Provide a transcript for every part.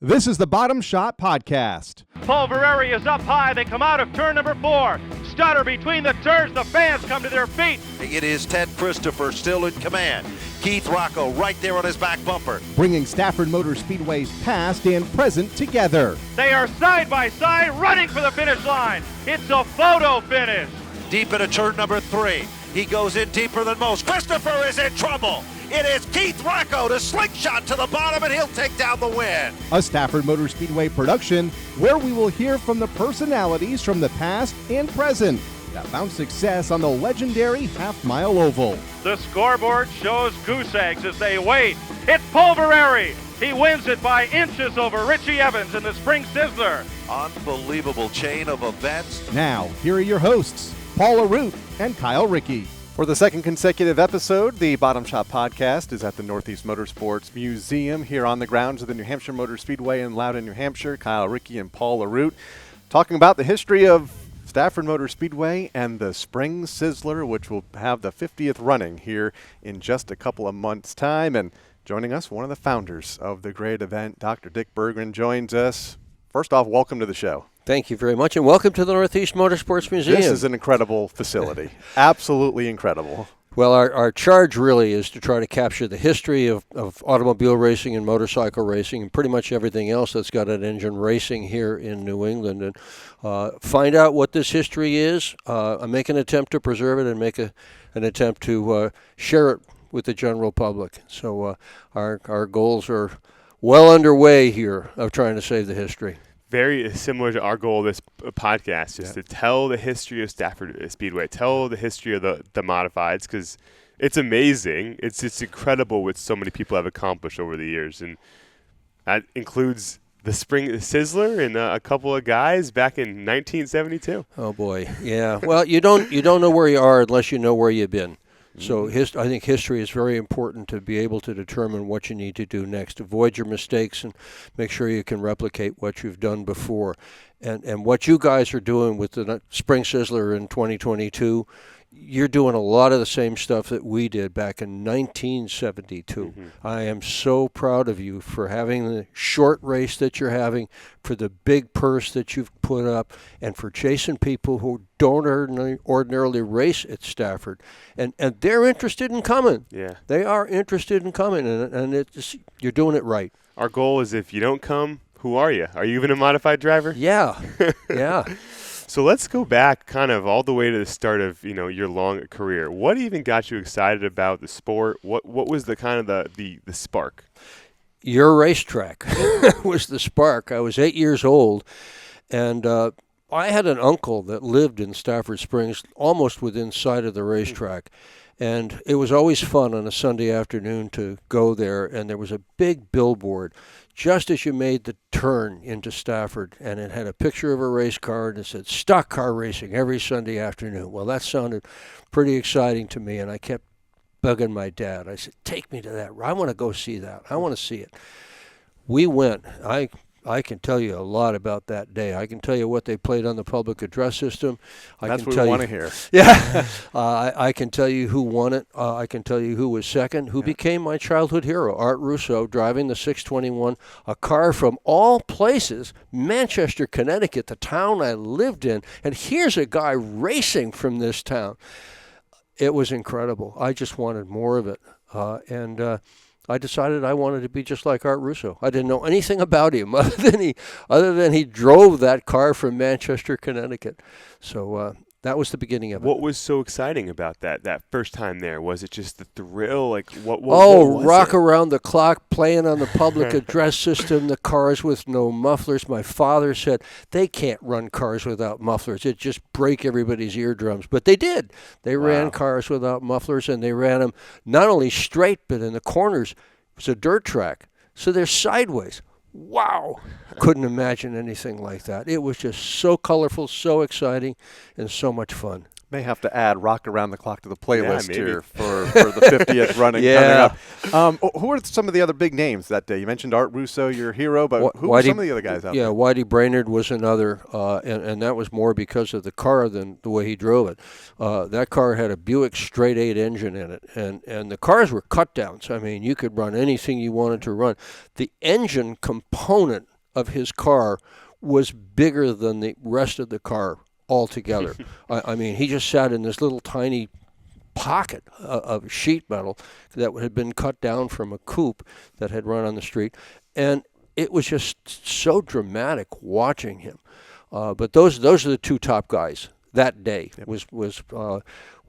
This is the Bottom Shot Podcast. Pulvereri is up high. They come out of turn number 4. Stutter between the turns. The fans come to their feet. It is Ted Christopher still in command. Keith Rocco right there on his back bumper. Bringing Stafford Motor Speedway's past and present together. They are side by side running for the finish line. It's a photo finish. Deep into turn number 3. He goes in deeper than most. Christopher is in trouble. It is Keith Rocco to slingshot to the bottom, and he'll take down the win. A Stafford Motor Speedway production where we will hear from the personalities from the past and present that found success on the legendary half-mile oval. The scoreboard shows goose eggs as they wait. It's Pulvereri. He wins it by inches over Richie Evans in the Spring Sizzler. Unbelievable chain of events. Now, here are your hosts, Paul Arute and Kyle Rickey. For the second consecutive episode, the Bottom Shot Podcast is at the Northeast Motorsports Museum here on the grounds of the New Hampshire Motor Speedway in Loudon, New Hampshire. Kyle Rickey and Paul Arute talking about the history of Stafford Motor Speedway and the Spring Sizzler, which will have the 50th running here in just a couple of months' time. And joining us, one of the founders of the great event, Dr. Dick Berggren, joins us. First off, welcome to the show. Thank you very much, and welcome to the Northeast Motorsports Museum. This is an incredible facility. Absolutely incredible. Well, our charge really is to try to capture the history of automobile racing and motorcycle racing and pretty much everything else that's got an engine racing here in New England, and find out what this history is, make an attempt to preserve it, and make an attempt to share it with the general public. So our goals are well underway here of trying to save the history. Very similar to our goal of this podcast, just to tell the history of Stafford Speedway, tell the history of the modifieds, because it's amazing. It's incredible what so many people have accomplished over the years, and that includes the Spring Sizzler and a couple of guys back in 1972. Oh boy, yeah. Well, you don't know where you are unless you know where you've been. So I think history is very important to be able to determine what you need to do next. Avoid your mistakes and make sure you can replicate what you've done before. And what you guys are doing with the Spring Sizzler in 2022, you're doing a lot of the same stuff that we did back in 1972. Mm-hmm. I am so proud of you for having the short race that you're having, for the big purse that you've put up, and for chasing people who don't ordinarily race at Stafford. And they're interested in coming. Yeah. They are interested in coming, and you're doing it right. Our goal is, if you don't come, who are you? Are you even a modified driver? Yeah, yeah. So let's go back kind of all the way to the start of, your long career. What even got you excited about the sport? What was the kind of the spark? Your racetrack was the spark. I was 8 years old, and I had an uncle that lived in Stafford Springs, almost within sight of the racetrack. And it was always fun on a Sunday afternoon to go there, and there was a big billboard just as you made the turn into Stafford, and it had a picture of a race car, and it said stock car racing every Sunday afternoon. Well, that sounded pretty exciting to me, and I kept bugging my dad. I said, take me to that. I want to go see that. I want to see it. We went. I can tell you a lot about that day. I can tell you what they played on the public address system. That's what we want to hear. Yeah. I can tell you who won it. I can tell you who was second, who became my childhood hero, Art Russo, driving the 621, a car from all places, Manchester, Connecticut, the town I lived in. And here's a guy racing from this town. It was incredible. I just wanted more of it. I decided I wanted to be just like Art Russo. I didn't know anything about him other than he drove that car from Manchester, Connecticut. So that was the beginning of it. What was so exciting about that first time there? Was it just the thrill? Like what was rock it? Around the clock, playing on the public address system, the cars with no mufflers. My father said they can't run cars without mufflers. It just break everybody's eardrums. But they did. They ran cars without mufflers, and they ran them not only straight, but in the corners. It was a dirt track, so they're sideways. Wow. Couldn't imagine anything like that. It was just so colorful, so exciting, and so much fun. May have to add "Rock Around the Clock" to the playlist maybe. here for the 50th running Yeah. coming up. Who are some of the other big names that day? You mentioned Art Russo, your hero, but who were some of the other guys out there? Yeah, Whitey Brainerd was another, and that was more because of the car than the way he drove it. That car had a Buick straight 8 engine in it, and the cars were cut downs. I mean, you could run anything you wanted to run. The engine component of his car was bigger than the rest of the car altogether. I mean, he just sat in this little tiny pocket of sheet metal that had been cut down from a coupe that had run on the street, and it was just so dramatic watching him. But those are the two top guys that day. Yep. Was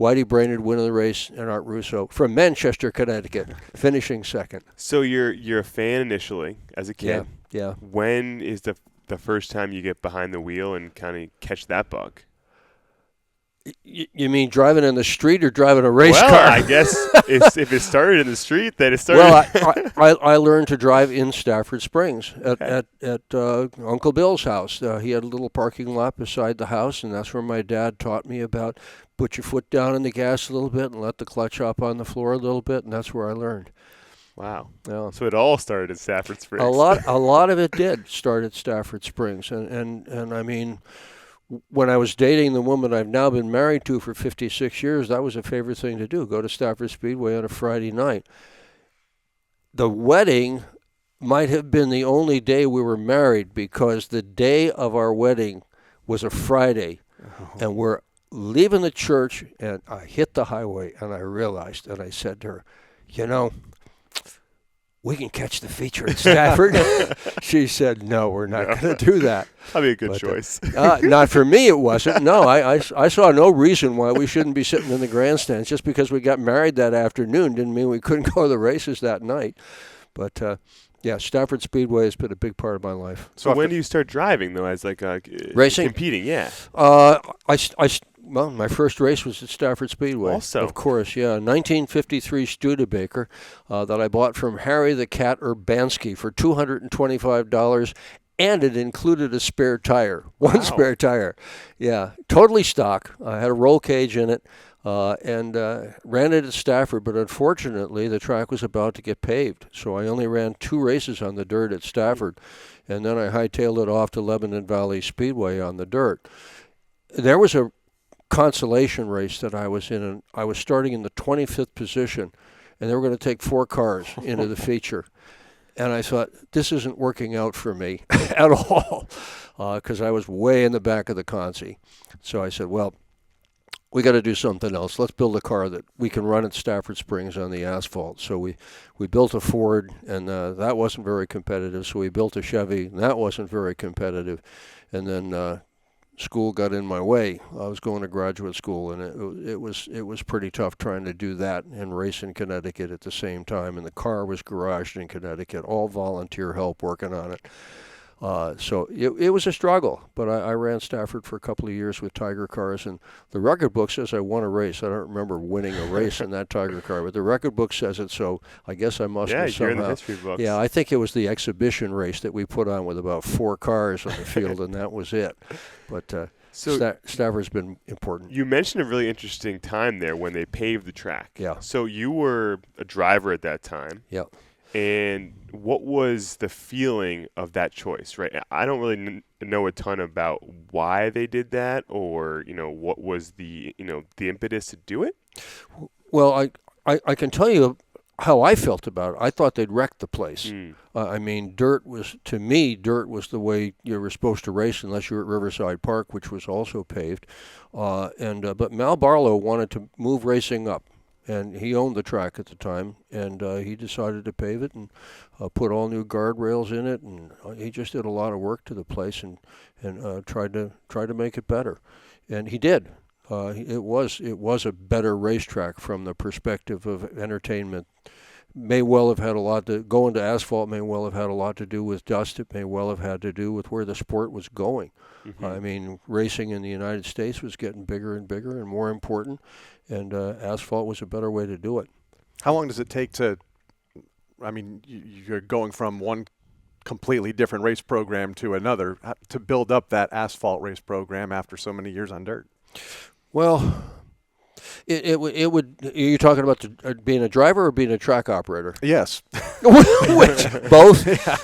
Whitey Brainerd winning the race and Art Russo from Manchester, Connecticut, finishing second. So you're a fan initially as a kid. Yeah. When is the first time you get behind the wheel and kind of catch that bug? You mean driving in the street or driving a race car? Well, I guess if it started in the street, then it started. Well, I learned to drive in Stafford Springs at Uncle Bill's house. He had a little parking lot beside the house, and that's where my dad taught me about put your foot down in the gas a little bit and let the clutch up on the floor a little bit, and that's where I learned. Wow. Yeah. So it all started at Stafford Springs. A lot of it did start at Stafford Springs, and I mean, when I was dating the woman I've now been married to for 56 years, that was a favorite thing to do, go to Stafford Speedway on a Friday night. The wedding might have been the only day we were married because the day of our wedding was a Friday, and we're leaving the church, and I hit the highway, and I realized, and I said to her, you know, we can catch the feature at Stafford. She said, no, we're not going to do that. That'd be a good choice. Not for me, it wasn't. No, I saw no reason why we shouldn't be sitting in the grandstands. Just because we got married that afternoon didn't mean we couldn't go to the races that night. But, yeah, Stafford Speedway has been a big part of my life. So when do you start driving, though, as like racing? Competing, yeah. Well, my first race was at Stafford Speedway. Also. Of course, yeah. 1953 Studebaker that I bought from Harry the Cat Urbanski for $225, and it included a spare tire. One spare tire. Yeah, totally stock. I had a roll cage in it. And ran it at Stafford, but unfortunately the track was about to get paved, so I only ran 2 races on the dirt at Stafford, and then I hightailed it off to Lebanon Valley Speedway on the dirt. There was a consolation race that I was in, and I was starting in the 25th position, and they were going to take 4 cars into the feature. And I thought, this isn't working out for me at all, because I was way in the back of the consi. So I said, well, we got to do something else. Let's build a car that we can run at Stafford Springs on the asphalt. So we built a Ford, and that wasn't very competitive. So we built a Chevy, and that wasn't very competitive. And then school got in my way. I was going to graduate school, and it was pretty tough trying to do that and race in Connecticut at the same time. And the car was garaged in Connecticut, all volunteer help working on it. So it was a struggle, but I ran Stafford for a couple of years with Tiger cars, and the record book says I won a race. I don't remember winning a race in that Tiger car, but the record book says it, so I guess I must have somehow. You're in the history books. Yeah, I think it was the exhibition race that we put on with about 4 cars on the field, and that was it. But so Stafford's been important. You mentioned a really interesting time there when they paved the track. Yeah. So you were a driver at that time. Yeah. And what was the feeling of that choice, right? I don't really know a ton about why they did that, or what was the the impetus to do it. Well, I can tell you how I felt about it. I thought they'd wrecked the place. I mean, dirt was the way you were supposed to race, unless you were at Riverside Park, which was also paved. But Mal Barlow wanted to move racing up. And he owned the track at the time, and he decided to pave it and put all new guardrails in it, and he just did a lot of work to the place and tried to make it better, and he did. It was a better racetrack from the perspective of entertainment. May well have had a lot to go into asphalt. May well have had a lot to do with dust. It may well have had to do with where the sport was going. Mm-hmm. I mean, racing in the United States was getting bigger and bigger and more important, and asphalt was a better way to do it. How long does it take to? I mean, you're going from one completely different race program to another to build up that asphalt race program after so many years on dirt. Well, it would. Are you talking about being a driver or being a track operator? Yes. Which, both. Yeah.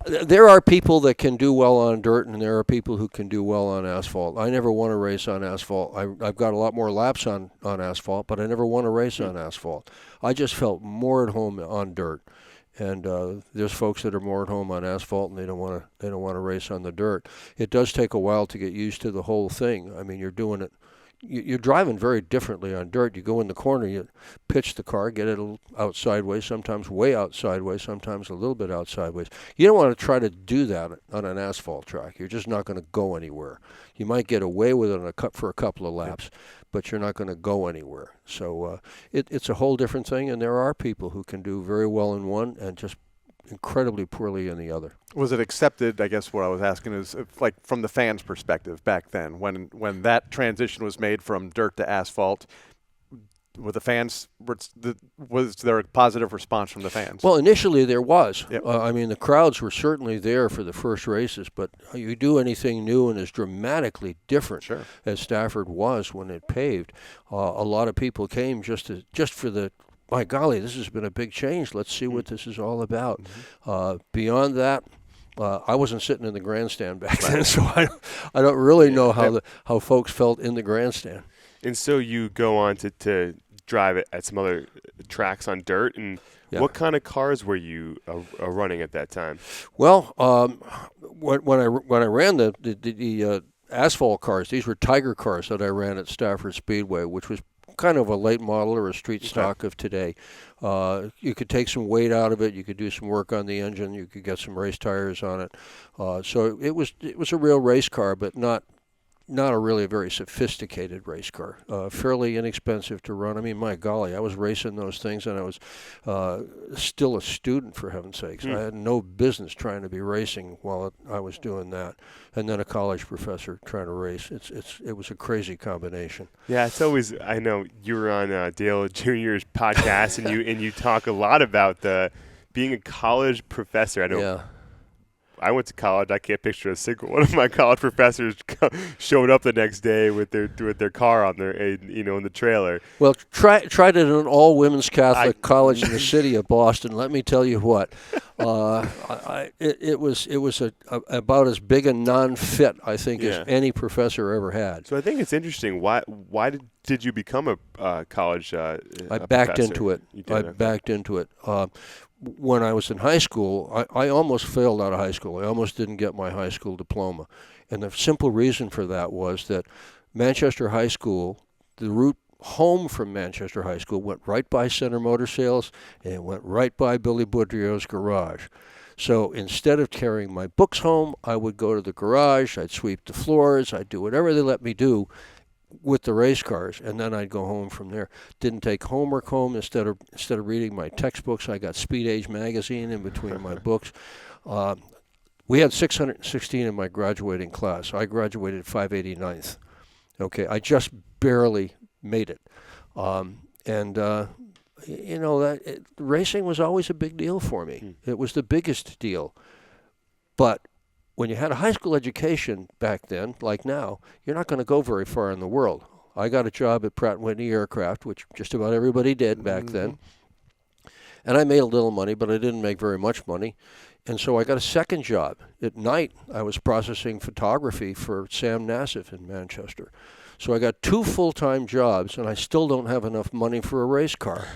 There are people that can do well on dirt, and there are people who can do well on asphalt. I never won a race on asphalt. I've got a lot more laps on asphalt, but I never won a race on asphalt. I just felt more at home on dirt. And there's folks that are more at home on asphalt, and they don't want to race on the dirt. It does take a while to get used to the whole thing. I mean, you're doing it. You're driving very differently on dirt. You go in the corner, you pitch the car, get it out sideways, sometimes way out sideways, sometimes a little bit out sideways. You don't want to try to do that on an asphalt track. You're just not going to go anywhere. You might get away with it for a couple of laps, but you're not going to go anywhere. So it's a whole different thing, and there are people who can do very well in one and just incredibly poorly in the other. Was it accepted, I guess what I was asking is, like from the fans' perspective back then, when that transition was made from dirt to asphalt, with the fans, was there a positive response from the fans? Well, initially there was. Yep. I mean, the crowds were certainly there for the first races, but you do anything new and is dramatically different, Sure. as Stafford was when it paved. A lot of people came just for the, my golly, this has been a big change. Let's see what this is all about. Mm-hmm. Beyond that, I wasn't sitting in the grandstand back then, so I don't really know how folks felt in the grandstand. And so you go on to drive it at some other tracks on dirt, and what kind of cars were you running at that time? Well, when I ran the asphalt cars, these were Tiger cars that I ran at Stafford Speedway, which was kind of a late model or a street stock of today. You could take some weight out of it. You could do some work on the engine. You could get some race tires on it. So it was a real race car, but not a really very sophisticated race car. Fairly inexpensive to run. I mean, my golly, I was racing those things, and I was still a student, for heaven's sakes. I had no business trying to be racing while I was doing that. And then a college professor trying to race. It was a crazy combination. Yeah, it's always. I know you were on Dale Jr.'s podcast, and you talk a lot about being a college professor. I know. Yeah. I went to college. I can't picture a single one of my college professors showed up the next day with their car on their, in the trailer. Well, tried it at an all-women's Catholic college in the city of Boston. Let me tell you what, it was about as big a non-fit, I think, as any professor ever had. So I think it's interesting. Why did you become a college? I backed into it. Backed into it. When I was in high school, I almost failed out of high school. I almost didn't get my high school diploma. And the simple reason for that was that Manchester High School, the route home from Manchester High School went right by Center Motor Sales, and it went right by Billy Boudreau's garage. So instead of carrying my books home, I would go to the garage, I'd sweep the floors, I'd do whatever they let me do with the race cars, and then I'd go home from there. Didn't take homework home. Instead of reading my textbooks, I got Speed Age magazine in between my books. We had 616 in my graduating class. I graduated 589th. Okay, I just barely made it. Racing was always a big deal for me. It was the biggest deal. But when you had a high school education back then, like now, you're not going to go very far in the world. I got a job at Pratt & Whitney Aircraft, which just about everybody did back then. And I made a little money, but I didn't make very much money. And so I got a second job. At night, I was processing photography for Sam Nassif in Manchester. So I got 2 full-time jobs, and I still don't have enough money for a race car.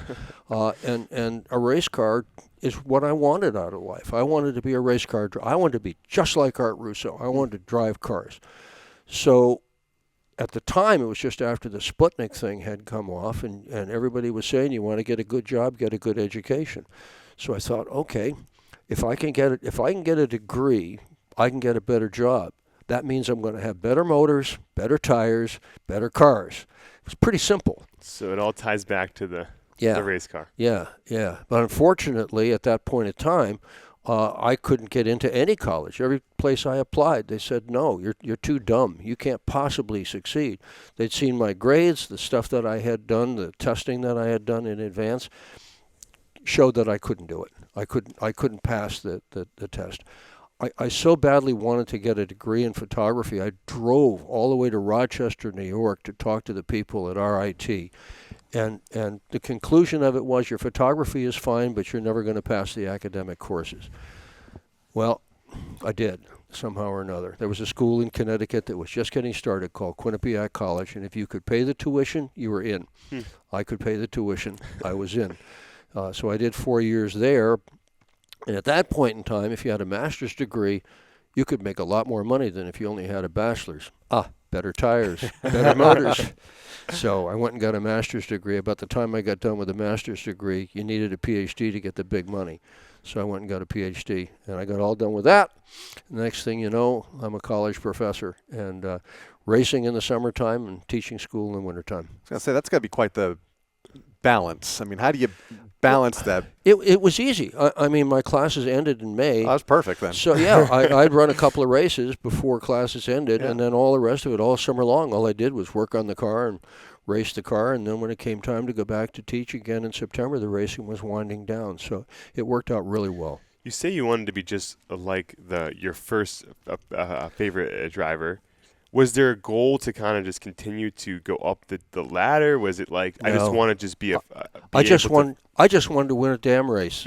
And a race car is what I wanted out of life. I wanted to be a race car driver. I wanted to be just like Art Russo. I wanted to drive cars. So at the time, it was just after the Sputnik thing had come off, and everybody was saying, you want to get a good job, get a good education. So I thought, okay, if I can get a degree, I can get a better job. That means I'm going to have better motors, better tires, better cars. It's pretty simple. So it all ties back to the race car. Yeah. But unfortunately, at that point in time, I couldn't get into any college. Every place I applied, they said, no, you're too dumb. You can't possibly succeed. They'd seen my grades, the stuff that I had done, the testing that I had done in advance, showed that I couldn't do it. I couldn't pass the test. I so badly wanted to get a degree in photography. I drove all the way to Rochester, New York to talk to the people at RIT. And the conclusion of it was your photography is fine, but you're never going to pass the academic courses. Well, I did, somehow or another. There was a school in Connecticut that was just getting started called Quinnipiac College, and if you could pay the tuition, you were in. I could pay the tuition. I was in. So I did 4 years there. And at that point in time, if you had a master's degree, you could make a lot more money than if you only had a bachelor's. Better tires, better motors. So I went and got a master's degree. About the time I got done with a master's degree, you needed a PhD to get the big money. So I went and got a PhD, and I got all done with that. The next thing you know, I'm a college professor, and racing in the summertime and teaching school in the wintertime. I was going to say, that's got to be quite the balance. I mean, how do you balance that? It was easy. I mean, my classes ended in May. Oh, that was perfect then. So, yeah, I'd run a couple of races before classes ended, and then all the rest of it, all summer long, all I did was work on the car and race the car, and then when it came time to go back to teach again in September, the racing was winding down. So it worked out really well. You say you wanted to be just like your first favorite driver. Was there a goal to kind of just continue to go up the ladder? Was it like, No. I just want to just be I just wanted to win a damn race.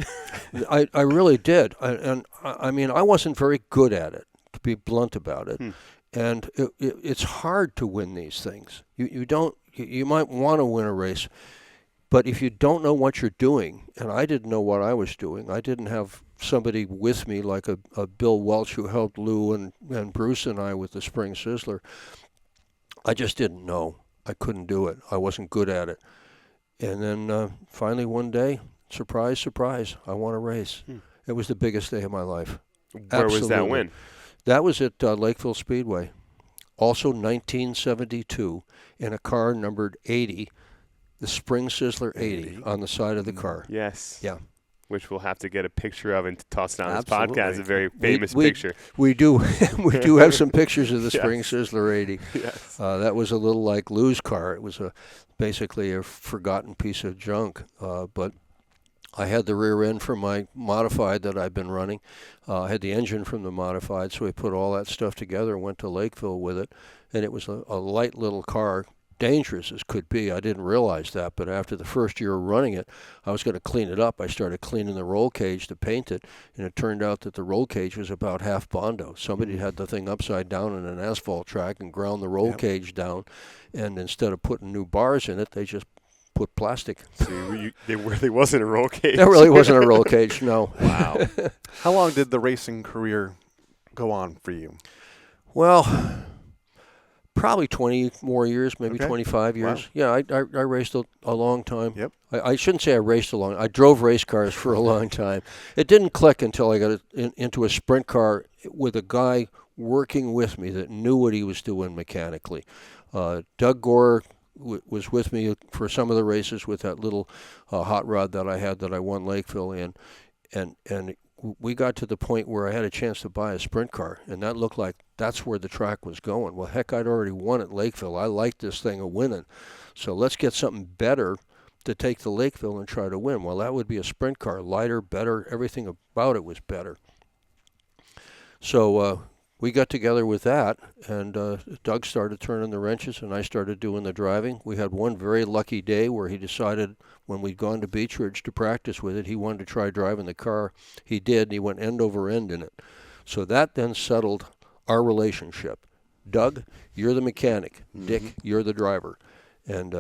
I really did. I mean, I wasn't very good at it, to be blunt about it. And it's hard to win these things. You might want to win a race, but if you don't know what you're doing, and I didn't know what I was doing, I didn't have somebody with me like a Bill Welch who helped Lou and Bruce and I with the Spring Sizzler. I just didn't know. I couldn't do it. I wasn't good at it. And then finally one day, surprise, surprise, I won a race. It was the biggest day of my life. Where was that win? That was at Lakeville Speedway. Also 1972, in a car numbered 80, the Spring Sizzler 80 on the side of the car. Yes. Yeah. Which we'll have to get a picture of and toss it on this Absolutely. podcast. A very famous picture. We do. We do have some pictures of the Yes. Spring Sizzler 80. Yes. That was a little like Lou's car. It was basically a forgotten piece of junk. But I had the rear end from my modified that I've been running. I had the engine from the modified, so we put all that stuff together and went to Lakeville with it. And it was a light little car, dangerous as could be. I didn't realize that, but after the first year of running it, I was going to clean it up. I started cleaning the roll cage to paint it, and it turned out that the roll cage was about half Bondo. Somebody had the thing upside down in an asphalt track and ground the roll cage down, and instead of putting new bars in it, they just put plastic. So there really wasn't a roll cage. There really wasn't a roll cage, no. Wow. How long did the racing career go on for you? Well, probably 20 more years, maybe 25 years. Wow. Yeah, I raced a long time. Yep. I shouldn't say I raced a long time. I drove race cars for a long time. It didn't click until I got into a sprint car with a guy working with me that knew what he was doing mechanically. Doug Gore was with me for some of the races with that little hot rod that I had that I won Lakeville in. And we got to the point where I had a chance to buy a sprint car, and that looked like that's where the track was going. Well, heck, I'd already won at Lakeville. I liked this thing of winning. So let's get something better to take to Lakeville and try to win. Well, that would be a sprint car, lighter, better. Everything about it was better. So we got together with that, and Doug started turning the wrenches, and I started doing the driving. We had one very lucky day where he decided when we'd gone to Beech Ridge to practice with it, he wanted to try driving the car. He did, and he went end over end in it. So that then settled our relationship. Doug, you're the mechanic. Dick, you're the driver. And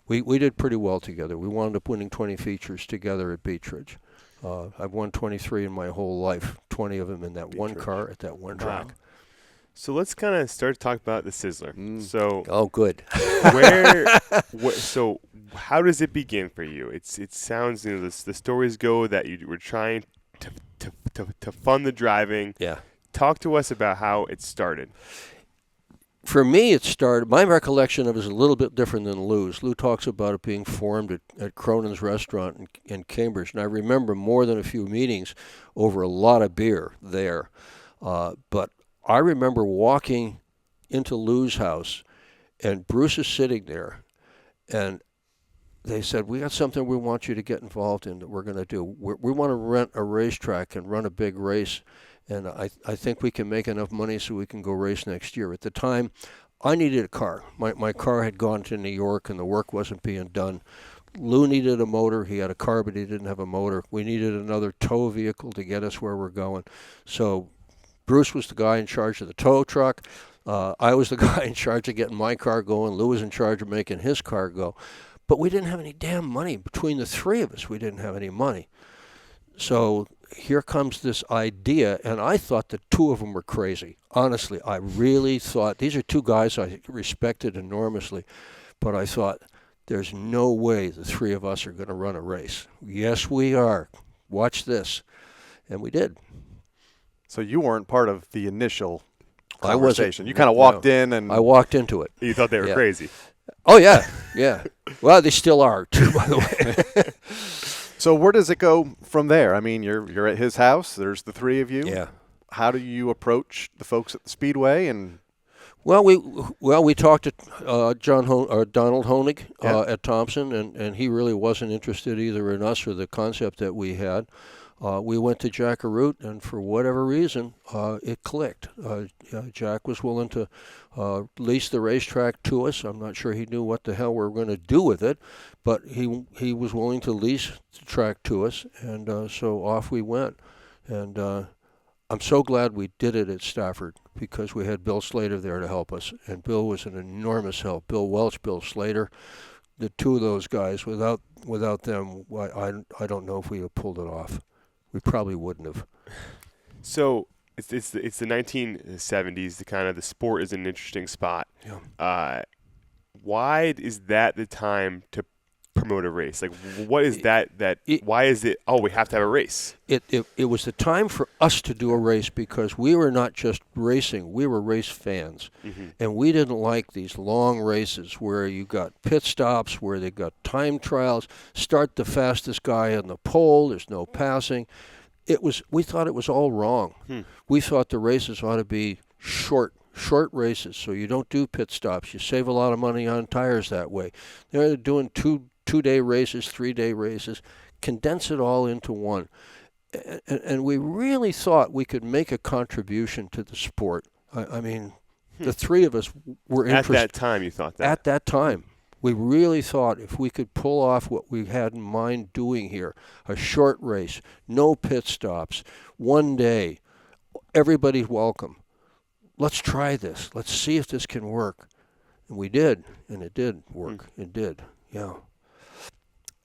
we did pretty well together. We wound up winning 20 features together at Beech Ridge. I've won 23 in my whole life, 20 of them in that one car at that one track. So let's kind of start to talk about the Sizzler. So, good. So how does it begin for you? It sounds, the stories go that you were trying to fund the driving. Yeah. Talk to us about how it started. For me, it started, my recollection of it is a little bit different than Lou's. Lou talks about it being formed at Cronin's restaurant in Cambridge, and I remember more than a few meetings over a lot of beer there. But I remember walking into Lou's house, and Bruce is sitting there, and they said, we got something we want you to get involved in that we're going to do. We want to rent a racetrack and run a big race. and I think we can make enough money so we can go race next year. At the time, I needed a car. My car had gone to New York, and the work wasn't being done. Lou needed a motor. He had a car, but he didn't have a motor. We needed another tow vehicle to get us where we're going. So Bruce was the guy in charge of the tow truck. I was the guy in charge of getting my car going. Lou was in charge of making his car go. But we didn't have any damn money. Between the three of us, we didn't have any money. So here comes this idea, and I thought the two of them were crazy. Honestly, I really thought, these are two guys I respected enormously, but I thought, there's no way the three of us are going to run a race. Yes, we are. Watch this. And we did. So you weren't part of the initial I wasn't. conversation. You kind of walked in and... I walked into it. You thought they were crazy. Oh, yeah. Yeah. Well, they still are, too, by the way. So where does it go from there? I mean, you're at his house. There's the three of you. Yeah. How do you approach the folks at the Speedway? And Well, we talked to Donald Honig at Thompson, and he really wasn't interested either in us or the concept that we had. We went to Jack Arute, and for whatever reason, it clicked. Jack was willing to lease the racetrack to us. I'm not sure he knew what the hell we were going to do with it, but he was willing to lease the track to us, and so off we went. And I'm so glad we did it at Stafford because we had Bill Slater there to help us, and Bill was an enormous help. Bill Welch, Bill Slater, the two of those guys. Without them, I don't know if we would have pulled it off. We probably wouldn't have. So it's the 1970s. The sport is in an interesting spot. Yeah. Why is that the time to promote a race? Like, what is that? Why is it? Oh, we have to have a race. It was the time for us to do a race because we were not just racing; we were race fans, and we didn't like these long races where you got pit stops, where they got time trials. Start the fastest guy on the pole. There's no passing. We thought it was all wrong. We thought the races ought to be short races, so you don't do pit stops. You save a lot of money on tires that way. They're doing two-day races, 3-day races. Condense it all into one. And we really thought we could make a contribution to the sport. I mean, the three of us were interested. At that time, you thought that? At that time. We really thought if we could pull off what we had in mind doing here, a short race, no pit stops, 1 day, everybody's welcome. Let's try this. Let's see if this can work. And we did, and it did work. It did, yeah.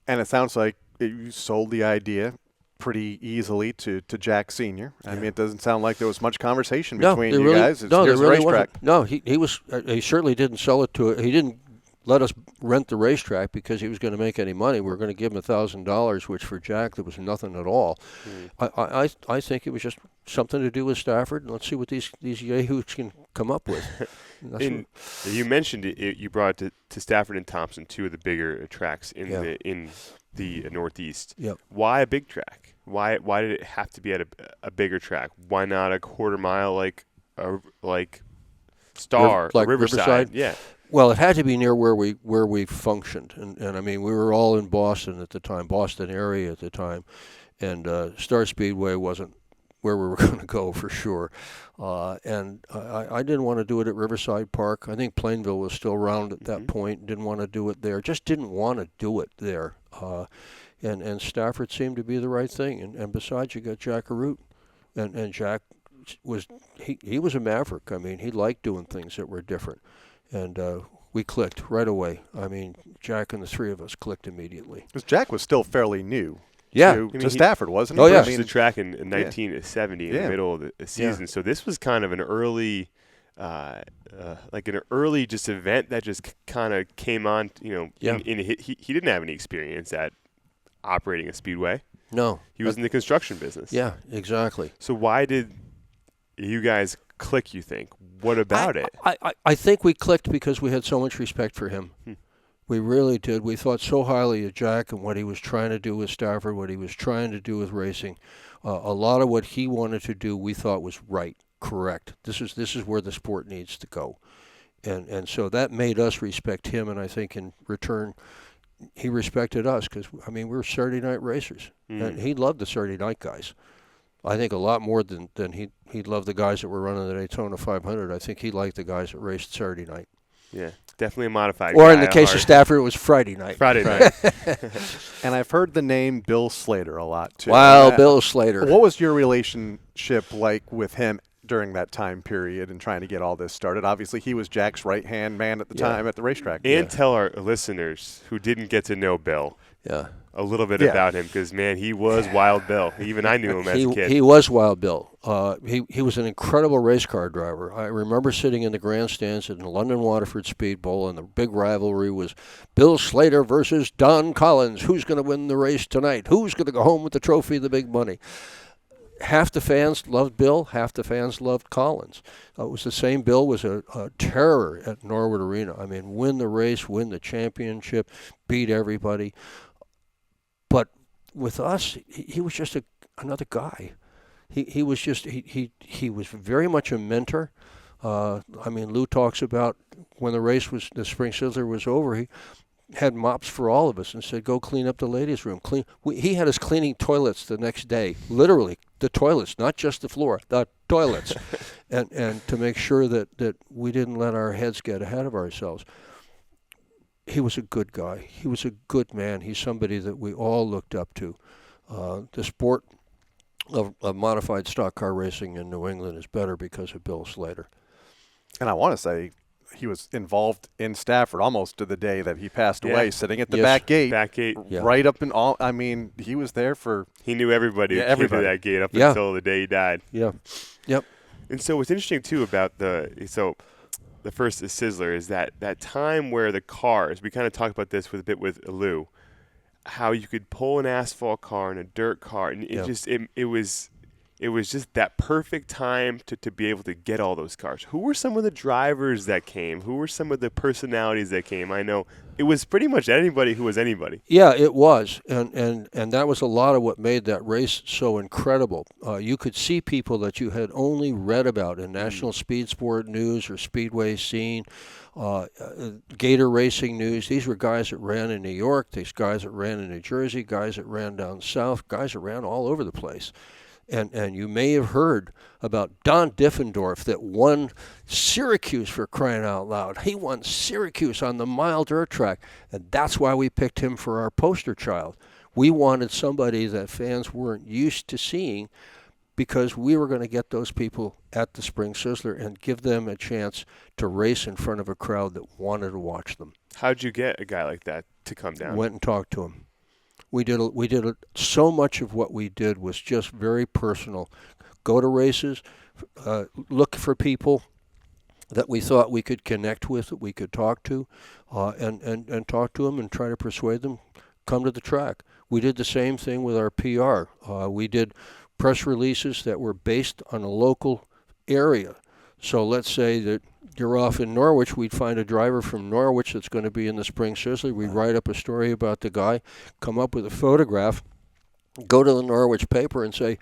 And it sounds like you sold the idea pretty easily to Jack Sr. I mean, it doesn't sound like there was much conversation between you guys. No, there here's really the racetrack. wasn't. No, he certainly didn't sell it to it. He didn't let us rent the racetrack because he was going to make any money. We were going to give him $1,000, which for Jack there was nothing at all. I think it was just something to do with Stafford, and let's see what these yahoos can come up with. You mentioned it. You brought it to Stafford and Thompson, two of the bigger tracks in the Northeast. Yep. Why a big track? Why did it have to be at a bigger track? Why not a quarter mile like Star like or Riverside? Yeah. Well, it had to be near where we functioned, and I mean we were all in Boston at the time, Boston area at the time, and Star Speedway wasn't where we were going to go for sure, and I didn't want to do it at Riverside Park. I think Plainville was still around at that point. Didn't want to do it there. Just didn't want to do it there, and Stafford seemed to be the right thing. And besides, you got Jack Arute, and Jack was he was a maverick. I mean, he liked doing things that were different. And we clicked right away. I mean, Jack and the three of us clicked immediately. Because Jack was still fairly new to Stafford, wasn't he? Oh, yeah. He was the track in 1970 in the middle of the season. Yeah. So this was kind of an early, just event that just kind of came on, he didn't have any experience at operating a speedway. No. He was in the construction business. Yeah, exactly. So why did you guys click, you think? What about it? I think we clicked because we had so much respect for him. We really did. We thought so highly of Jack and what he was trying to do with Stafford, what he was trying to do with racing. A lot of what he wanted to do we thought was right, correct. This is where the sport needs to go. And so that made us respect him, and I think in return he respected us because, I mean, we were Saturday night racers. And he loved the Saturday night guys. I think a lot more than he loved the guys that were running the Daytona 500. I think he liked the guys that raced Saturday night. Yeah, definitely a modified Or guy in the case of Stafford, it was Friday night. Friday night. And I've heard the name Bill Slater a lot, too. Wow, Bill Slater. What was your relationship like with him during that time period and trying to get all this started? Obviously, he was Jack's right-hand man at the time at the racetrack. And tell our listeners who didn't get to know Bill a little bit about him, because, man, he was Wild Bill. Even I knew him as a kid. He was Wild Bill. He was an incredible race car driver. I remember sitting in the grandstands at the London Waterford Speed Bowl, and the big rivalry was Bill Slater versus Don Collins. Who's going to win the race tonight? Who's going to go home with the trophy, the big money? Half the fans loved Bill, half the fans loved Collins. It was the same. Bill was a terror at Norwood Arena. I mean, win the race, win the championship, beat everybody. But with us, he was just another guy. He was just he was very much a mentor. I mean, Lou talks about when the Spring Sizzler was over, he had mops for all of us and said, "Go clean up the ladies' room." He had us cleaning toilets the next day, literally the toilets, not just the floor, the toilets, and to make sure that we didn't let our heads get ahead of ourselves. He was a good guy. He was a good man. He's somebody that we all looked up to. The sport of modified stock car racing in New England is better because of Bill Slater. And I want to say he was involved in Stafford almost to the day that he passed away, sitting at the back gate. Right up in all. I mean, he was there for. He knew everybody who came through that gate up until the day he died. Yeah. Yep. And so what's interesting, too, about the first Sizzler is that time where the cars, we kind of talked about this with Lou, how you could pull an asphalt car and a dirt car, and it was just that perfect time to be able to get all those cars. Who were some of the drivers that came? Who were some of the personalities that came? I know it was pretty much anybody who was anybody. Yeah, it was, and that was a lot of what made that race so incredible. You could see people that you had only read about in National Speed Sport News or Speedway Scene, Gator Racing News. These were guys that ran in New York, these guys that ran in New Jersey, guys that ran down south, guys that ran all over the place. And you may have heard about Don Diffendorf that won Syracuse, for crying out loud. He won Syracuse on the mile dirt track, and that's why we picked him for our poster child. We wanted somebody that fans weren't used to seeing because we were going to get those people at the Spring Sizzler and give them a chance to race in front of a crowd that wanted to watch them. How'd you get a guy like that to come down? Went and talked to him. So much of what we did was just very personal. Go to races, look for people that we thought we could connect with, that we could talk to, and talk to them and try to persuade them, come to the track. We did the same thing with our PR. We did press releases that were based on a local area. So let's say that you're off in Norwich, we'd find a driver from Norwich that's going to be in the Spring Sizzler. We'd write up a story about the guy, come up with a photograph, go to the Norwich paper and say,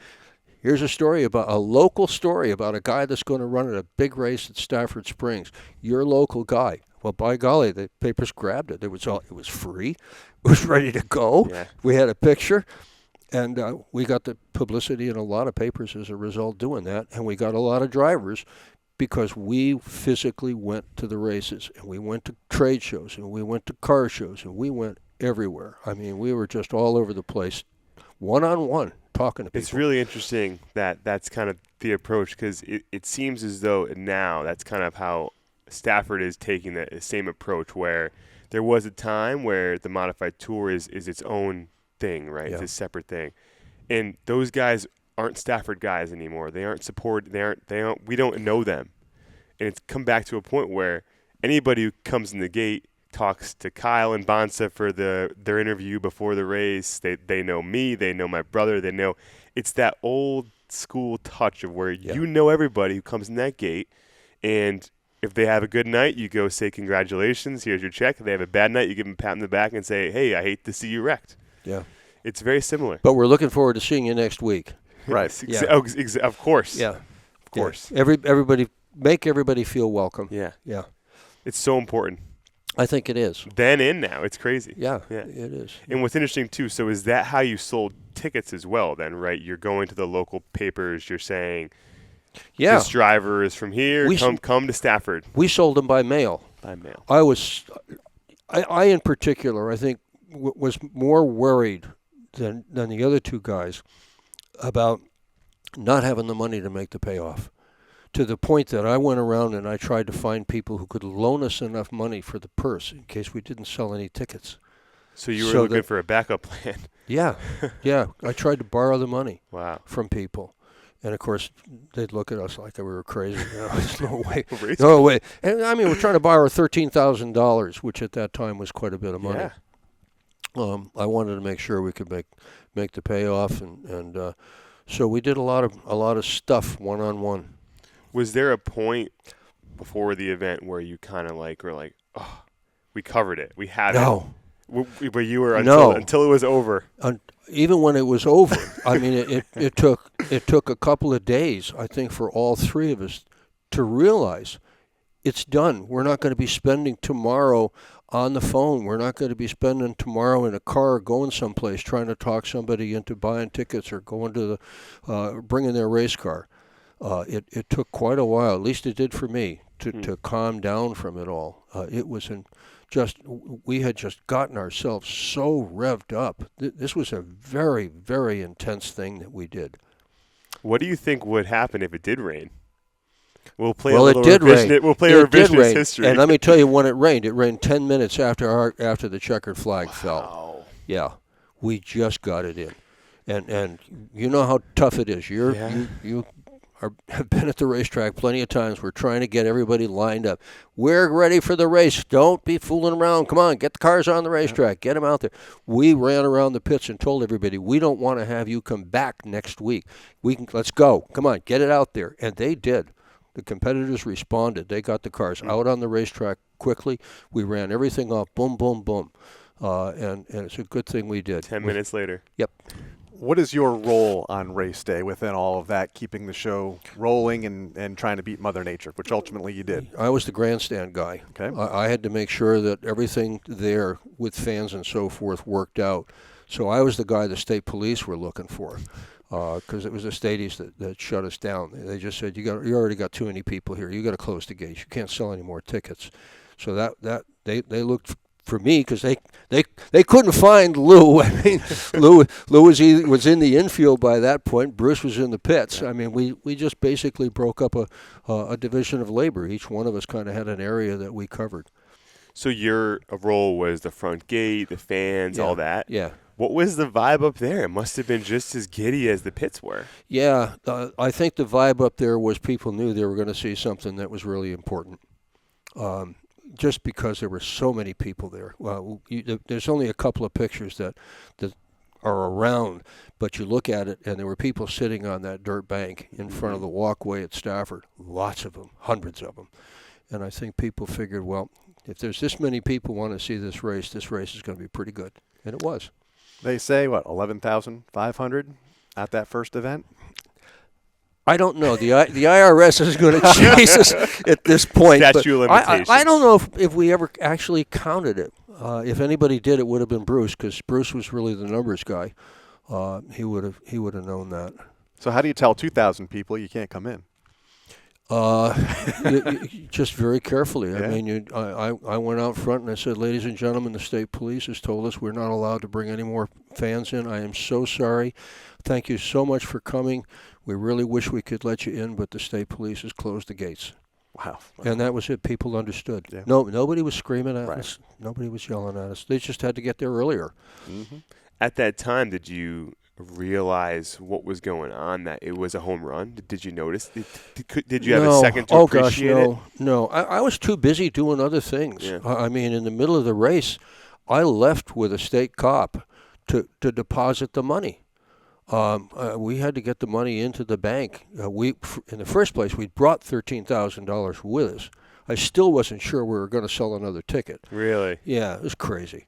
here's a local story about a guy that's going to run at a big race at Stafford Springs. Your local guy. Well, by golly, the papers grabbed it. It was free. It was ready to go. Yeah. We had a picture. And we got the publicity in a lot of papers as a result doing that. And we got a lot of drivers because we physically went to the races, and we went to trade shows, and we went to car shows, and we went everywhere. I mean, we were just all over the place, one-on-one, talking to people. It's really interesting that that's kind of the approach, because it seems as though now that's kind of how Stafford is taking the same approach, where there was a time where the modified tour is its own thing, right? Yeah. It's a separate thing. And those guys aren't Stafford guys anymore. They aren't supported. We don't know them. And it's come back to a point where anybody who comes in the gate talks to Kyle and Bonsa for their interview before the race. They know me. They know my brother. They know. It's that old school touch of where you know everybody who comes in that gate. And if they have a good night, you go say congratulations. Here's your check. If they have a bad night, you give them a pat on the back and say, hey, I hate to see you wrecked. Yeah. It's very similar. But we're looking forward to seeing you next week. Right. Yeah. Of course. Yeah. Of course. Yeah. Everybody, make everybody feel welcome. Yeah. Yeah. It's so important. I think it is. Then and now. It's crazy. Yeah, it is. And what's interesting, too, so is that how you sold tickets as well then, right? You're going to the local papers. You're saying, this driver is from here. Come to Stafford. We sold them by mail. By mail. I in particular, I think, was more worried than the other two guys about not having the money to make the payoff, to the point that I went around and I tried to find people who could loan us enough money for the purse in case we didn't sell any tickets. So you were looking for a backup plan. Yeah. I tried to borrow the money from people. And, of course, they'd look at us like we were crazy. There's no way. No way. And, I mean, we're trying to borrow $13,000, which at that time was quite a bit of money. Yeah. I wanted to make sure we could make the payoff, and so we did a lot of stuff one-on-one. Was there a point before the event where you kind of were like, oh, we covered it, we had it? But you were until it was over. Even when it was over, I mean, it took a couple of days, I think, for all three of us to realize it's done. We're not going to be spending tomorrow on the phone. We're not going to be spending tomorrow in a car going someplace trying to talk somebody into buying tickets or going to bringing their race car. It took quite a while, at least it did for me, to calm down from it all. It was we had just gotten ourselves so revved up. This was a very, very intense thing that we did. What do you think would happen if it did rain? We'll play a revisionist history. And let me tell you when it rained. It rained 10 minutes after the checkered flag fell. Yeah, we just got it in. And you know how tough it is. You have been at the racetrack plenty of times. We're trying to get everybody lined up. We're ready for the race. Don't be fooling around. Come on, get the cars on the racetrack. Get them out there. We ran around the pits and told everybody, we don't want to have you come back next week. Let's go. Come on, get it out there. And they did. The competitors responded. They got the cars out on the racetrack quickly. We ran everything off. Boom, boom, boom. And it's a good thing we did. 10 minutes later. Yep. What is your role on race day within all of that, keeping the show rolling and trying to beat Mother Nature, which ultimately you did? I was the grandstand guy. Okay. I had to make sure that everything there with fans and so forth worked out. So I was the guy the state police were looking for, because it was the Stadies that shut us down. They just said, you already got too many people here. You got to close the gates. You can't sell any more tickets. So that they looked for me because they couldn't find Lou. I mean, Lou was in the infield by that point. Bruce was in the pits. I mean, we just basically broke up a division of labor. Each one of us kind of had an area that we covered. So your role was the front gate, the fans, all that? Yeah. What was the vibe up there? It must have been just as giddy as the pits were. Yeah, I think the vibe up there was people knew they were going to see something that was really important. Just because there were so many people there. Well, there's only a couple of pictures that are around, but you look at it, and there were people sitting on that dirt bank in front of the walkway at Stafford. Lots of them, hundreds of them. And I think people figured, well, if there's this many people want to see this race is going to be pretty good. And it was. They say, 11,500 at that first event? I don't know. The IRS is going to chase us at this point. Statute of limitations. I don't know if we ever actually counted it. If anybody did, it would have been Bruce, because Bruce was really the numbers guy. He would have known that. So how do you tell 2,000 people you can't come in? Just very carefully. Yeah. I mean, I went out front and I said, ladies and gentlemen, the state police has told us we're not allowed to bring any more fans in. I am so sorry. Thank you so much for coming. We really wish we could let you in, but the state police has closed the gates. Wow. And that was it. People understood. Yeah. Nobody was screaming at us. Nobody was yelling at us. They just had to get there earlier. Mm-hmm. At that time, did you realize what was going on, that it was a home run? Did you notice? Did you have a second to appreciate it? No. I was too busy doing other things. Yeah. I mean, in the middle of the race, I left with a state cop to deposit the money. We had to get the money into the bank. In the first place, we brought $13,000 with us. I still wasn't sure we were going to sell another ticket. Really? Yeah, it was crazy.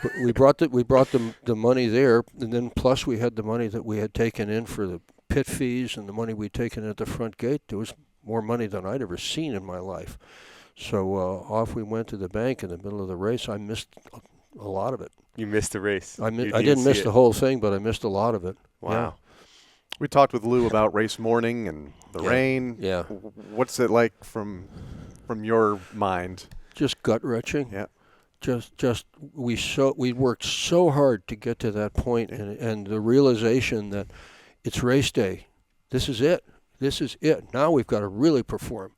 But we brought the money there, and then plus we had the money that we had taken in for the pit fees and the money we'd taken at the front gate. There was more money than I'd ever seen in my life. So off we went to the bank in the middle of the race. I missed a lot of it. You missed the race. I didn't miss the whole thing, but I missed a lot of it. Wow. Yeah. We talked with Lou about race morning and the rain. Yeah. What's it like from your mind? Just gut-wrenching. Yeah. Just we worked so hard to get to that point, and the realization that it's race day. This is it. This is it. Now we've got to really perform.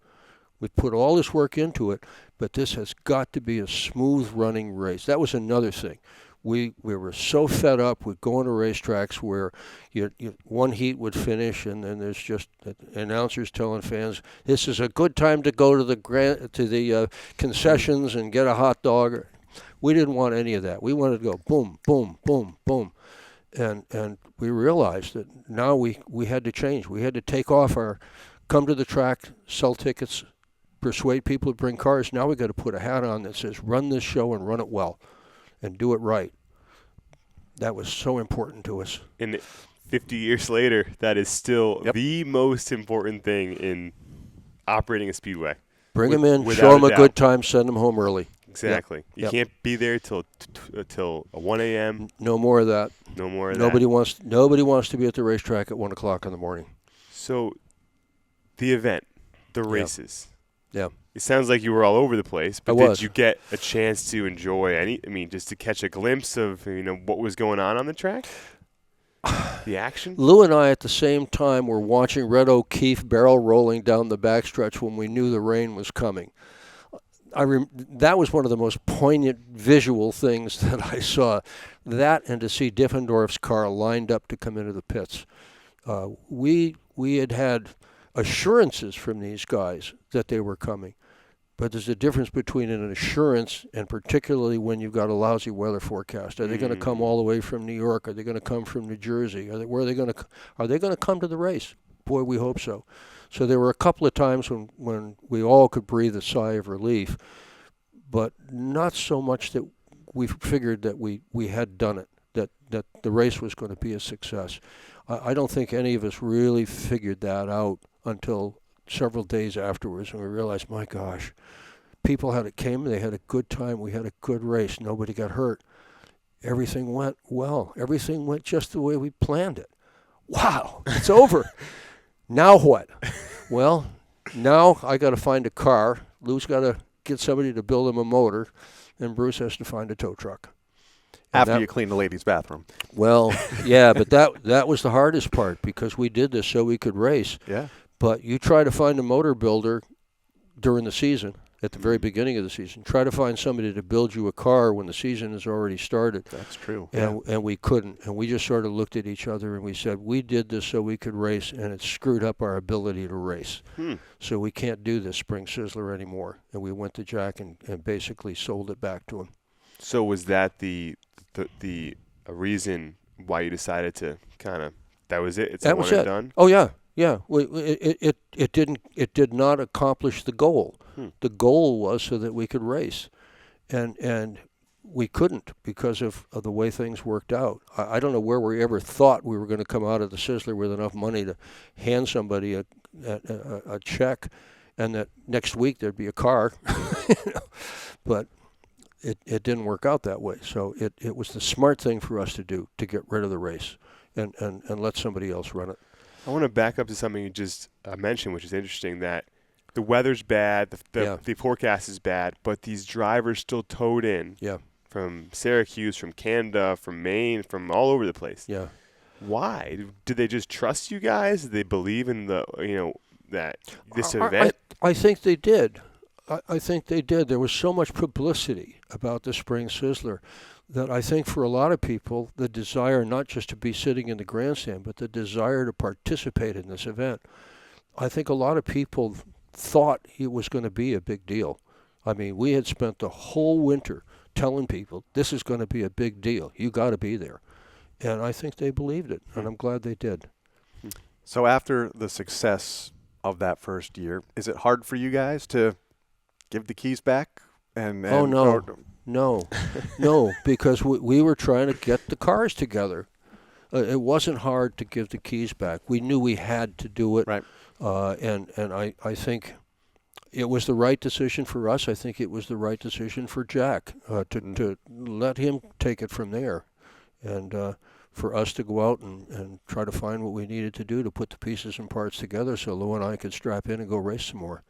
We've put all this work into it, but this has got to be a smooth running race. That was another thing. We were so fed up with going to racetracks where one heat would finish, and then there's just announcers telling fans, "This is a good time to go to the concessions and get a hot dog." We didn't want any of that. We wanted to go boom, boom, boom, boom, and we realized that now we had to change. We had to take off our come to the track, sell tickets, persuade people to bring cars. Now we got to put a hat on that says, "Run this show and run it well." And do it right. That was so important to us. And 50 years later, that is still the most important thing in operating a speedway. Bring them in, show them a good time, send them home early. Exactly. Yep. You can't be there till 1 a.m. No more of that. No more of nobody that. Nobody wants to be at the racetrack at 1 o'clock in the morning. So, the event, the races. Yeah. It sounds like you were all over the place, but did you get a chance to enjoy just to catch a glimpse of, what was going on the track? The action? Lou and I at the same time were watching Red O'Keefe barrel rolling down the backstretch when we knew the rain was coming. That was one of the most poignant visual things that I saw. That and to see Diffendorf's car lined up to come into the pits. We had assurances from these guys that they were coming. But there's a difference between an assurance and particularly when you've got a lousy weather forecast. Are they going to come all the way from New York? Are they going to come from New Jersey? Are they going to come to the race? Boy, we hope so. So there were a couple of times when we all could breathe a sigh of relief, but not so much that we figured that we had done it, that the race was going to be a success. I don't think any of us really figured that out until several days afterwards, and we realized, my gosh, people came, they had a good time, we had a good race, nobody got hurt. Everything went well. Everything went just the way we planned it. Wow, it's over. Now what? Well, now I got to find a car. Lou's got to get somebody to build him a motor, and Bruce has to find a tow truck. After you clean the ladies' bathroom. Well, yeah, but that was the hardest part because we did this so we could race. Yeah. But you try to find a motor builder during the season, at the very beginning of the season. Try to find somebody to build you a car when the season has already started. That's true. And we couldn't. And we just sort of looked at each other and we said, we did this so we could race, and it screwed up our ability to race. So we can't do this Spring Sizzler anymore. And we went to Jack and basically sold it back to him. So was that the reason why you decided to that was it? It's that was it. Done? Oh, yeah. Yeah, it did not accomplish the goal. The goal was so that we could race, and we couldn't because of the way things worked out. I don't know where we ever thought we were going to come out of the Sizzler with enough money to hand somebody a check, and that next week there'd be a car. But it didn't work out that way. So it was the smart thing for us to do, to get rid of the race and let somebody else run it. I want to back up to something you just mentioned, which is interesting, that the weather's bad, the forecast is bad, but these drivers still towed in from Syracuse, from Canada, from Maine, from all over the place. Yeah. Why? Did they just trust you guys? Did they believe in that this event? I think they did. I think they did. There was so much publicity about the Spring Sizzler that I think for a lot of people, the desire not just to be sitting in the grandstand, but the desire to participate in this event. I think a lot of people thought it was going to be a big deal. I mean, we had spent the whole winter telling people, this is going to be a big deal. You got to be there. And I think they believed it, and I'm glad they did. So after the success of that first year, is it hard for you guys to give the keys back? Oh, no. No, because we were trying to get the cars together. It wasn't hard to give the keys back. We knew we had to do it. Right. And I think It was the right decision for us. I think it was the right decision for Jack to let him take it from there, and for us to go out and try to find what we needed to do to put the pieces and parts together so Lou and I could strap in and go race some more.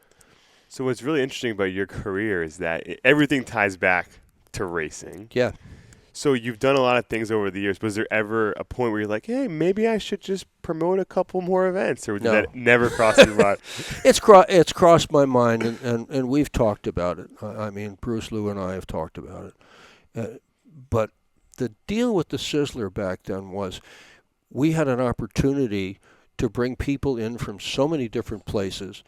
So what's really interesting about your career is that everything ties back to racing. Yeah. So you've done a lot of things over the years. Was there ever a point where you're like, hey, maybe I should just promote a couple more events? Or did that never cross your mind? It's crossed my mind, and we've talked about it. I mean, Bruce, Lou, and I have talked about it. But the deal with the Sizzler back then was we had an opportunity to bring people in from so many different places,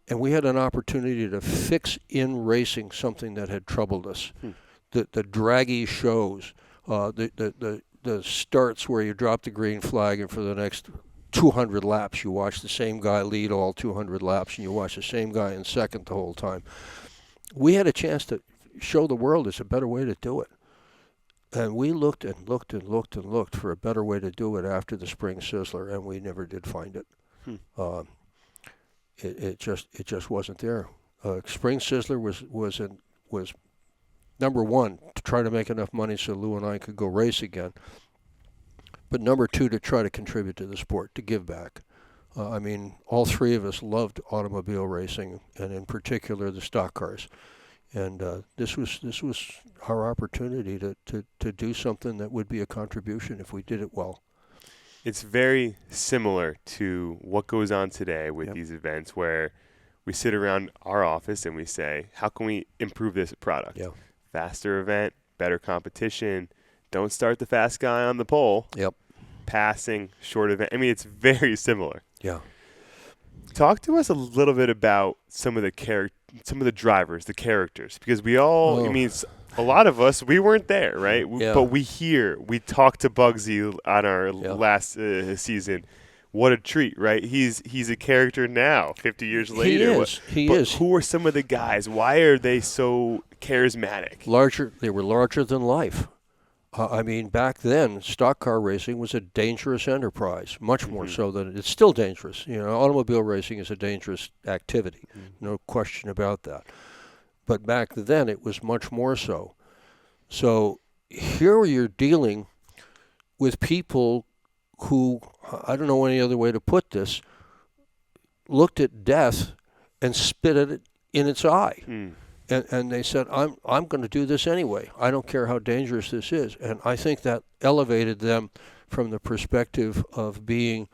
and we had an opportunity to fix in racing something that had troubled us. The draggy shows, the starts where you drop the green flag and for the next 200 laps you watch the same guy lead all 200 laps and you watch the same guy in second the whole time. We had a chance to show the world there's a better way to do it. And we looked and looked and looked and looked for a better way to do it after the Spring Sizzler, and we never did find it. It just wasn't there. Spring Sizzler was number one, to try to make enough money so Lou and I could go race again. But number two, to try to contribute to the sport, to give back. I mean, all three of us loved automobile racing, and in particular the stock cars. And this was our opportunity to do something that would be a contribution if we did it well. It's very similar to what goes on today with these events where we sit around our office and we say, how can we improve this product? Yeah. Faster event, better competition. Don't start the fast guy on the pole. Yep. Passing, short event. I mean, it's very similar. Yeah. Talk to us a little bit about some of the drivers, the characters, because we all, I mean, a lot of us, we weren't there, right? Yeah. But we talked to Bugsy on our last season. What a treat, right? He's a character now, 50 years later. He is. Who are some of the guys? Why are they so charismatic? They were larger than life. I mean, back then, stock car racing was a dangerous enterprise, much more so than it's still dangerous. You know, automobile racing is a dangerous activity, no question about that. But back then, it was much more so. So here you're dealing with people who, I don't know any other way to put this, looked at death and spit at it in its eye. And they said, I'm going to do this anyway. I don't care how dangerous this is. And I think that elevated them from the perspective of being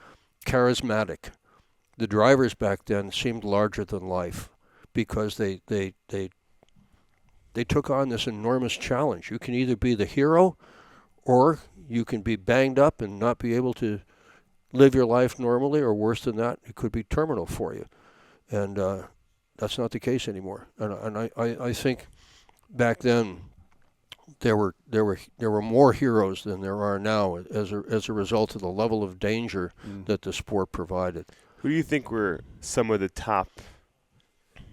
charismatic. The drivers back then seemed larger than life because they took on this enormous challenge. You can either be the hero or you can be banged up and not be able to live your life normally, or worse than that, it could be terminal for you. And that's not the case anymore. And I think back then there were more heroes than there are now as a result of the level of danger that the sport provided. Who do you think were some of the top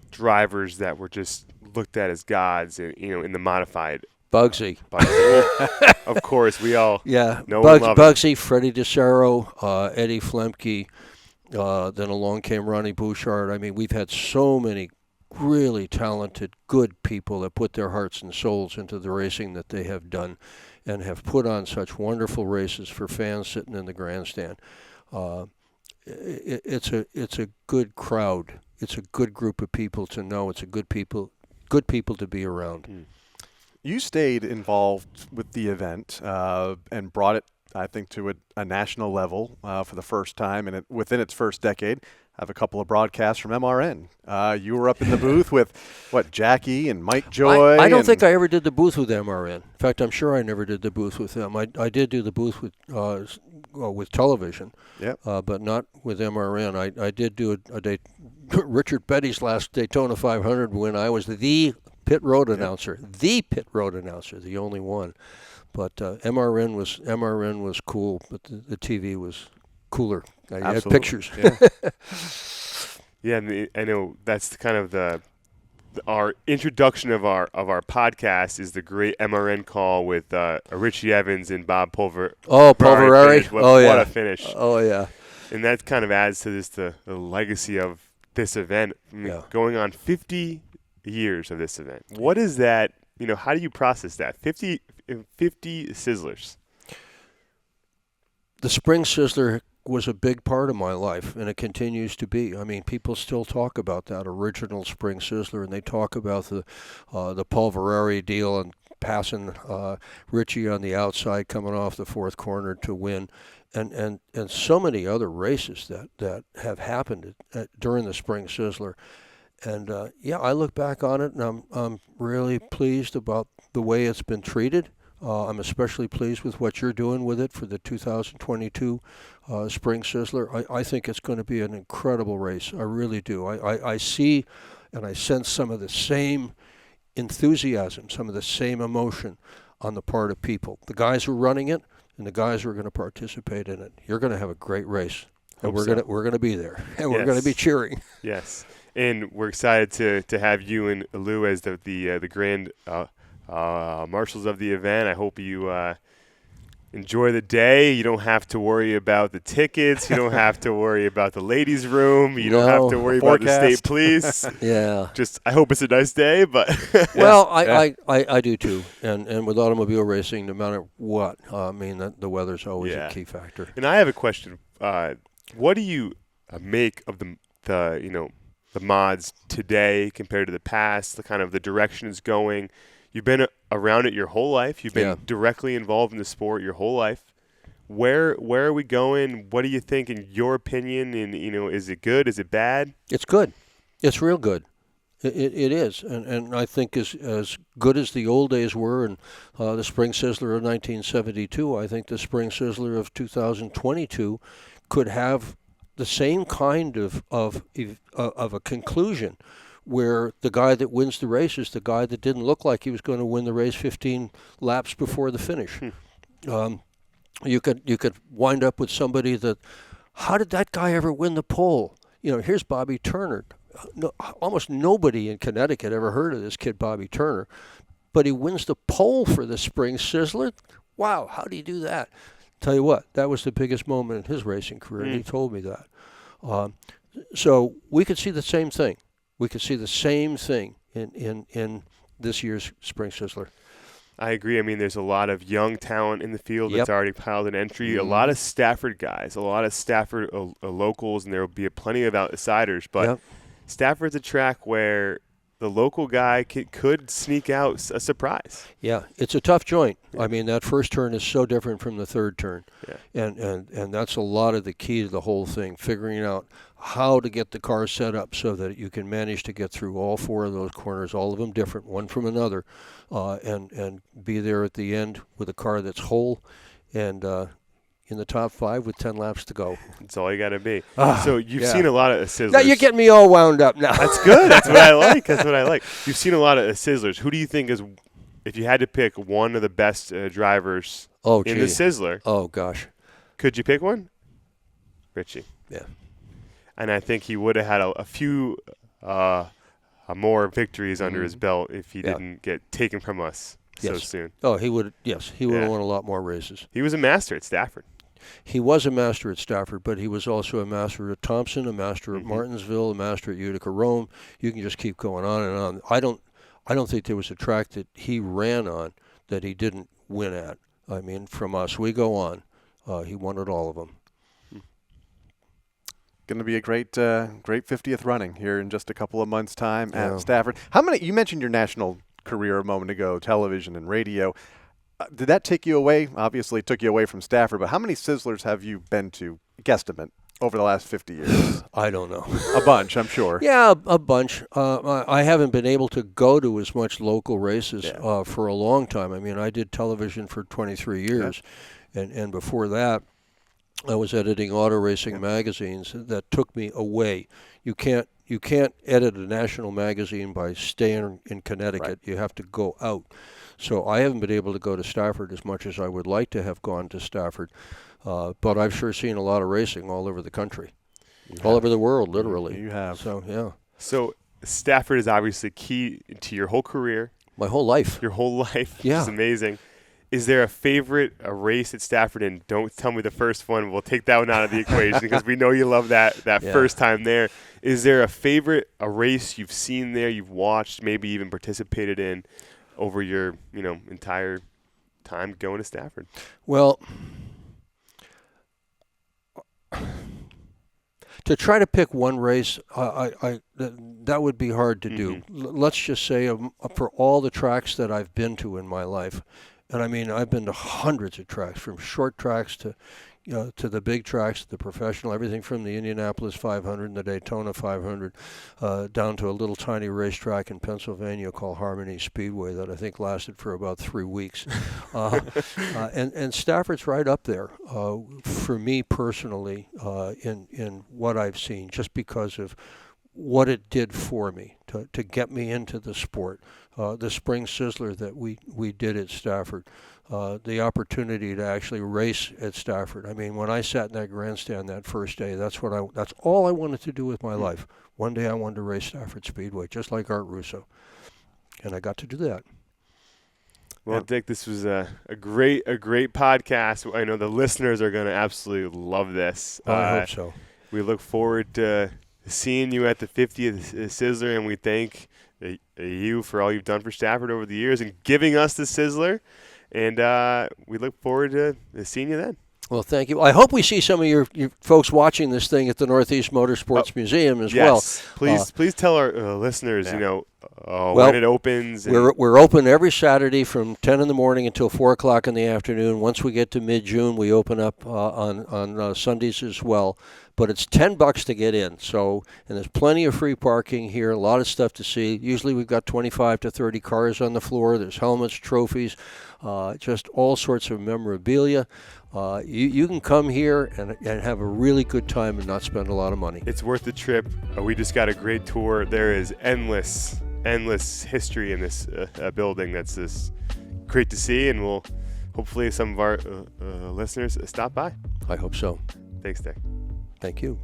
drivers that were just looked at as gods, in the modified? Bugsy. Of course, we all know and love Bugsy, Freddie DeSaro, Eddie Flemke. Then along came Ronnie Bouchard. I mean, we've had so many really talented, good people that put their hearts and souls into the racing that they have done and have put on such wonderful races for fans sitting in the grandstand. It's a good crowd. It's a good group of people to know. It's a good people to be around. You stayed involved with the event and brought it, I think, to a national level for the first time, and within its first decade. I have a couple of broadcasts from MRN. You were up in the booth with, Jackie and Mike Joy? I don't think I ever did the booth with MRN. In fact, I'm sure I never did the booth with them. I did do the booth with television, but not with MRN. I did do Richard Petty's last Daytona 500 when I was the pit road announcer, the only one. But MRN was cool, but the TV was cooler. I had pictures. Yeah, and I know that's kind of our introduction of our podcast is the great MRN call with Richie Evans and Bob Pulverari. Oh, Pulverari! What a finish! Oh yeah. And that kind of adds to the legacy of this event. I mean, Yeah. going on 50 years of this event. What is that? How do you process that? 50 Sizzlers. The Spring Sizzler was a big part of my life, and it continues to be. I mean, people still talk about that original Spring Sizzler, and they talk about the Pulverari deal and passing Richie on the outside, coming off the fourth corner to win, and so many other races that have happened during the Spring Sizzler. And I look back on it, and I'm really pleased about the way it's been treated. I'm especially pleased with what you're doing with it for the 2022 Spring Sizzler. I think it's going to be an incredible race. I really do. I see and I sense some of the same enthusiasm, some of the same emotion on the part of people. The guys who are running it and the guys who are going to participate in it. You're going to have a great race, and we're going to be be there, and we're going to be cheering. Yes, and we're excited to have you and Lou as the grand marshals of the event. I hope you enjoy the day. You don't have to worry about the tickets. You don't have to worry about the ladies' room. You don't have to worry about the state police. Yeah. I hope it's a nice day, but well, I do too. And with automobile racing, no matter what, I mean, the weather's always a key factor. And I have a question. What do you make of the mods today compared to the past? The kind of the direction it's going. You've been around it your whole life. You've been directly involved in the sport your whole life. Where are we going? What do you think, in your opinion? And is it good? Is it bad? It's good. It's real good. It is, and I think as good as the old days were, and the Spring Sizzler of 1972, I think the Spring Sizzler of 2022 could have the same kind of a conclusion, where the guy that wins the race is the guy that didn't look like he was going to win the race 15 laps before the finish. You could wind up with somebody that, how did that guy ever win the pole? Here's Bobby Turner. No, almost nobody in Connecticut ever heard of this kid, Bobby Turner, but he wins the pole for the Spring Sizzler. Wow, how do you do that? Tell you what, that was the biggest moment in his racing career, and he told me that. So we could see the same thing. We could see the same thing in this year's Spring Sizzler. I agree. I mean, there's a lot of young talent in the field that's already piled an entry. A lot of Stafford guys, a lot of Stafford locals, and there will be plenty of outsiders. But Stafford's a track where the local guy could sneak out a surprise. Yeah, it's a tough joint. I mean, that first turn is so different from the third turn. Yeah. And that's a lot of the key to the whole thing, figuring out how to get the car set up so that you can manage to get through all four of those corners, all of them different, one from another, and be there at the end with a car that's whole and in the top 5 with 10 laps to go. That's all you got to be. So you've seen a lot of Sizzlers. Now you're getting me all wound up now. That's good. That's what I like. That's what I like. You've seen a lot of Sizzlers. Who do you think is, if you had to pick one of the best drivers in the Sizzler? Oh, gosh. Could you pick one? Richie. Yeah. And I think he would have had a few more victories under his belt if he didn't get taken from us so soon. Oh, he would. Yes, he would have won a lot more races. He was a master at Stafford. He was a master at Stafford, but he was also a master at Thompson, a master at Martinsville, a master at Utica Rome. You can just keep going on and on. I don't think there was a track that he ran on that he didn't win at. I mean, from us, we go on. He won at all of them. Going to be a great 50th running here in just a couple of months' time at Stafford. How many? You mentioned your national career a moment ago, television and radio. Did that take you away? Obviously, it took you away from Stafford, but how many Sizzlers have you been to, guesstimate, over the last 50 years? I don't know. A bunch, I'm sure. Yeah, a bunch. I haven't been able to go to as much local races for a long time. I mean, I did television for 23 years, and before that, I was editing auto racing magazines. That took me away. You can't edit a national magazine by staying in Connecticut. Right. You have to go out. So I haven't been able to go to Stafford as much as I would like to have gone to Stafford. But I've sure seen a lot of racing all over the country, all over the world, literally. You have. So, yeah. So Stafford is obviously key to your whole career. My whole life. Your whole life. Yeah. Which is amazing. Is there a race at Stafford? And don't tell me the first one. We'll take that one out of the equation because we know you love that first time there. Is there a race you've seen there, you've watched, maybe even participated in over your entire time going to Stafford? Well, to try to pick one race, that would be hard to do. Let's just say for all the tracks that I've been to in my life, and I mean I've been to hundreds of tracks, from short tracks to the big tracks, the professional, everything from the Indianapolis 500 and the Daytona 500 down to a little tiny racetrack in Pennsylvania called Harmony Speedway that I think lasted for about 3 weeks. And Stafford's right up there for me personally in what I've seen, just because of what it did for me to get me into the sport. The Spring Sizzler that we did at Stafford. The opportunity to actually race at Stafford. I mean, when I sat in that grandstand that first day, that's all I wanted to do with my life. One day I wanted to race Stafford Speedway, just like Art Russo, and I got to do that. Well, Dick, this was a great podcast. I know the listeners are going to absolutely love this. I hope so. We look forward to seeing you at the 50th Sizzler, and we thank you for all you've done for Stafford over the years and giving us the Sizzler. And we look forward to seeing you then. Well, thank you. I hope we see some of your folks watching this thing at the Northeast Motorsports Museum as well. Yes, please tell our listeners, when it opens. We're open every Saturday from 10 in the morning until 4 o'clock in the afternoon. Once we get to mid-June, we open up on Sundays as well. But it's $10 to get in. So, and there's plenty of free parking here, a lot of stuff to see. Usually we've got 25 to 30 cars on the floor. There's helmets, trophies, just all sorts of memorabilia. You can come here and have a really good time and not spend a lot of money. It's worth the trip. We just got a great tour. There is endless history in this building that's just great to see, and we'll hopefully some of our listeners stop by. I hope so. Thanks, Dick. Thank you.